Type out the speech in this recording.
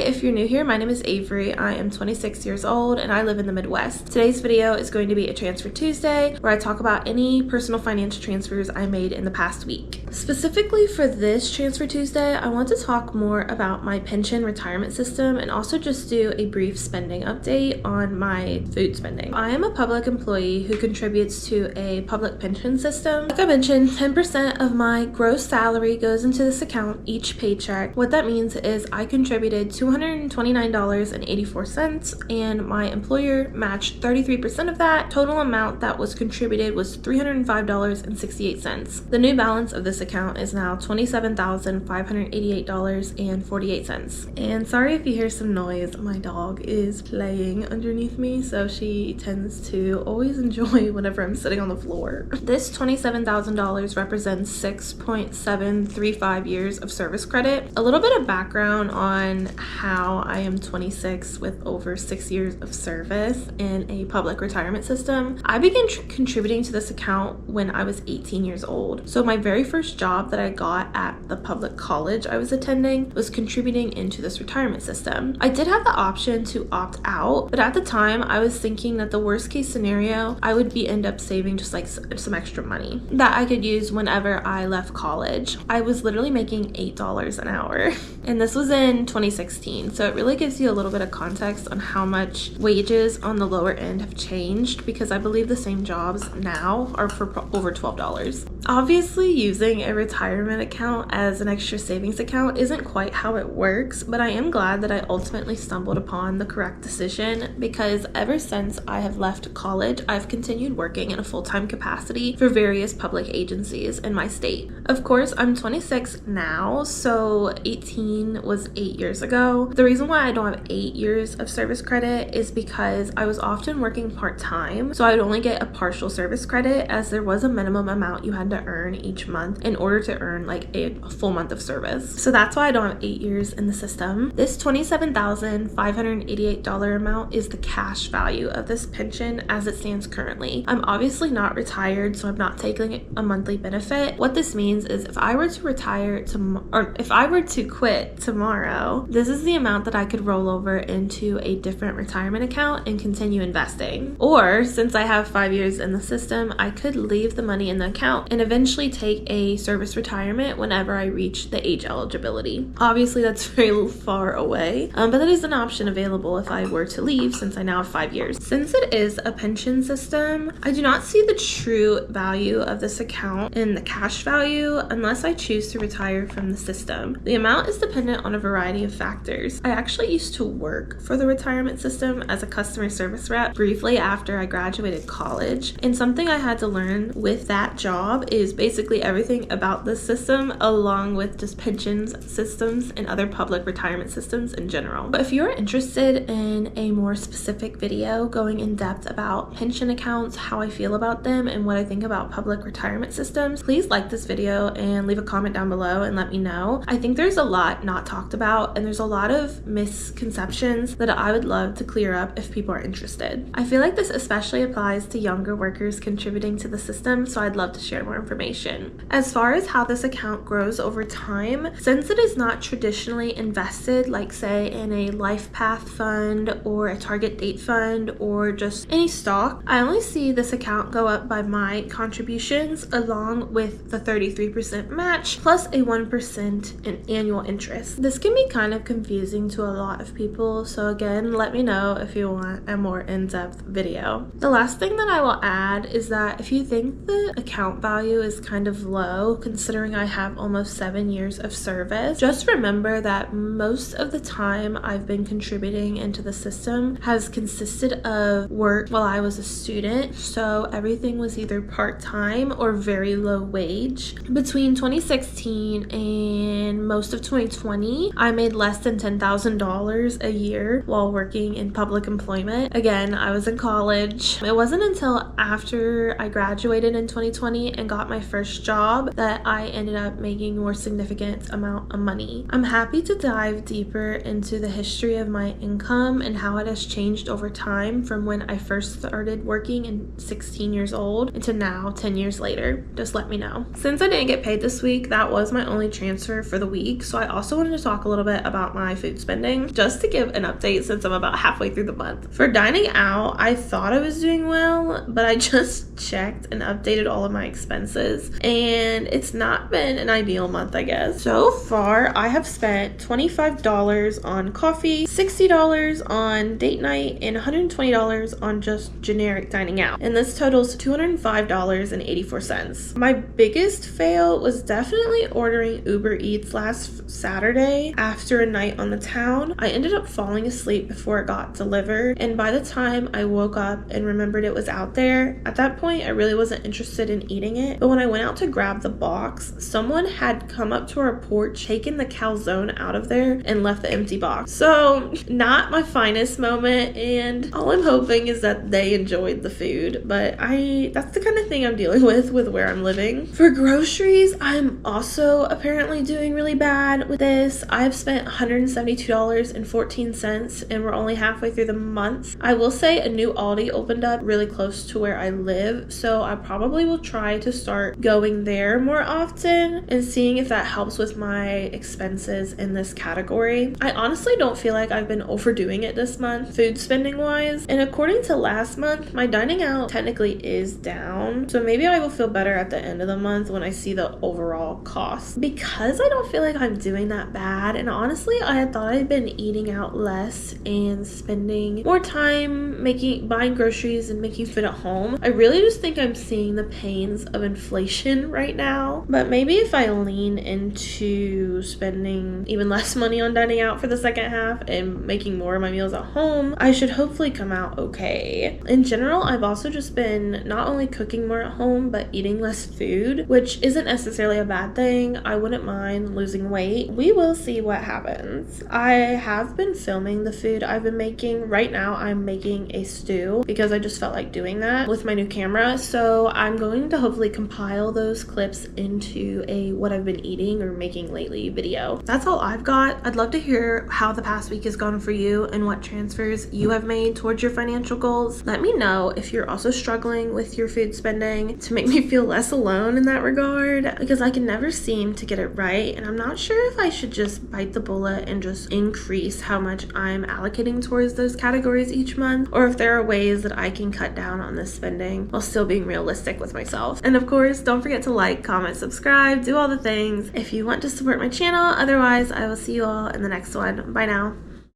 if you're new here, my name is Avery. I am 26 years old and I live in the Midwest. Today's video is going to be a Transfer Tuesday where I talk about any personal financial transfers I made in the past week. Specifically for this Transfer Tuesday, I want to talk more about my pension retirement system and also just do a brief spending update on my food spending. I am a public employee who contributes to a public pension system. Like I mentioned, 10% of my gross salary goes into this account each paycheck. What that means is I contributed $229.84 and my employer matched 33% of that. Total amount that was contributed was $305.68. The new balance of this account is now $27,588.48. And sorry if you hear some noise, my dog is playing underneath me, so she tends to always enjoy whenever I'm sitting on the floor. This $27,000 represents 6.735 years of service credit. A little bit of background on how I am 26 with over 6 years of service in a public retirement system. I began contributing to this account when I was 18 years old. So my very first job that I got at the public college I was attending was contributing into this retirement system. I did have the option to opt out, but at the time I was thinking that the worst case scenario, I would end up saving just like some extra money that I could use whenever I left college. I was literally making $8 an hour and this was in 2016, so it really gives you a little bit of context on how much wages on the lower end have changed, because I believe the same jobs now are for over $12. Obviously, using a retirement account as an extra savings account isn't quite how it works, but I am glad that I ultimately stumbled upon the correct decision, because ever since I have left college, I've continued working in a full-time capacity for various public agencies in my state. Of course, I'm 26 now, so 18 was 8 years ago. The reason why I don't have 8 years of service credit is because I was often working part-time, so I would only get a partial service credit, as there was a minimum amount you had to earn each month in order to earn like a full month of service. So that's why I don't have 8 years in the system. This $27,588 amount is the cash value of this pension as it stands currently. I'm obviously not retired, so I'm not taking a monthly benefit. What this means is if I were to retire or if I were to quit tomorrow, this is the amount that I could roll over into a different retirement account and continue investing. Or since I have 5 years in the system, I could leave the money in the account and eventually take a service retirement whenever I reach the age eligibility. Obviously, that's very far away, but that is an option available if I were to leave, since I now have 5 years. Since it is a pension system, I do not see the true value of this account in the cash value unless I choose to retire from the system. The amount is dependent on a variety of factors. I actually used to work for the retirement system as a customer service rep briefly after I graduated college, and something I had to learn with that job is basically everything about the system, along with just pensions systems and other public retirement systems in general. But if you're interested in a more specific video going in depth about pension accounts, how I feel about them, and what I think about public retirement systems, please like this video and leave a comment down below and let me know. I think there's a lot not talked about, and there's a lot of misconceptions that I would love to clear up if people are interested. I feel like this especially applies to younger workers contributing to the system, so I'd love to share more information. As far as how this account grows over time, since it is not traditionally invested, like say in a life path fund or a target date fund or just any stock, I only see this account go up by my contributions along with the 33% match plus a 1% in annual interest. This can be kind of confusing to a lot of people, so again, let me know if you want a more in-depth video. The last thing that I will add is that if you think the account value is kind of low, considering I have almost 7 years of service, just remember that most of the time I've been contributing into the system has consisted of work while I was a student, so everything was either part-time or very low wage. Between 2016 and most of 2020, I made less than $10,000 a year while working in public employment. Again, I was in college. It wasn't until after I graduated in 2020 and got my first job that I ended up making more significant amount of money. I'm happy to dive deeper into the history of my income and how it has changed over time from when I first started working in 16 years old into now 10 years later. Just let me know. Since I didn't get paid this week, that was my only transfer for the week, so I also wanted to talk a little bit about my my food spending, just to give an update since I'm about halfway through the month. For dining out, I thought I was doing well, but I just checked and updated all of my expenses, and it's not been an ideal month, I guess. So far, I have spent $25 on coffee, $60 on date night, and $120 on just generic dining out. And this totals $205.84. My biggest fail was definitely ordering Uber Eats last Saturday after a night on the town. I ended up falling asleep before it got delivered, and by the time I woke up and remembered it was out there, at that point I really wasn't interested in eating it. But when I went out to grab the box, someone had come up to our porch, taken the calzone out of there, and left the empty box. So not my finest moment, and all I'm hoping is that they enjoyed the food, but that's the kind of thing I'm dealing with where I'm living. For groceries, I'm also apparently doing really bad with this. I've spent $172.14, and we're only halfway through the month. I will say a new Aldi opened up really close to where I live, so I probably will try to start going there more often and seeing if that helps with my expenses in this category. I honestly don't feel like I've been overdoing it this month, food spending wise, and according to last month, my dining out technically is down, so maybe I will feel better at the end of the month when I see the overall cost. Because I don't feel like I'm doing that bad, and honestly I had thought I'd been eating out less and spending more time buying groceries and making food at home, I really just think I'm seeing the pains of inflation right now. But maybe if I lean into spending even less money on dining out for the second half and making more of my meals at home, I should hopefully come out okay. In general, I've also just been not only cooking more at home but eating less food, which isn't necessarily a bad thing. I wouldn't mind losing weight. We will see what happens. I have been filming the food I've been making. Right now I'm making a stew because I just felt like doing that with my new camera, so I'm going to hopefully compile those clips into a what I've been eating or making lately video. That's all I've got. I'd love to hear how the past week has gone for you and what transfers you have made towards your financial goals. Let me know if you're also struggling with your food spending to make me feel less alone in that regard, because I can never seem to get it right, and I'm not sure if I should just bite the bullet and just increase how much I'm allocating towards those categories each month, or if there are ways that I can cut down on this spending while still being realistic with myself. And of course, don't forget to like, comment, subscribe, do all the things if you want to support my channel. Otherwise, I will see you all in the next one. Bye now.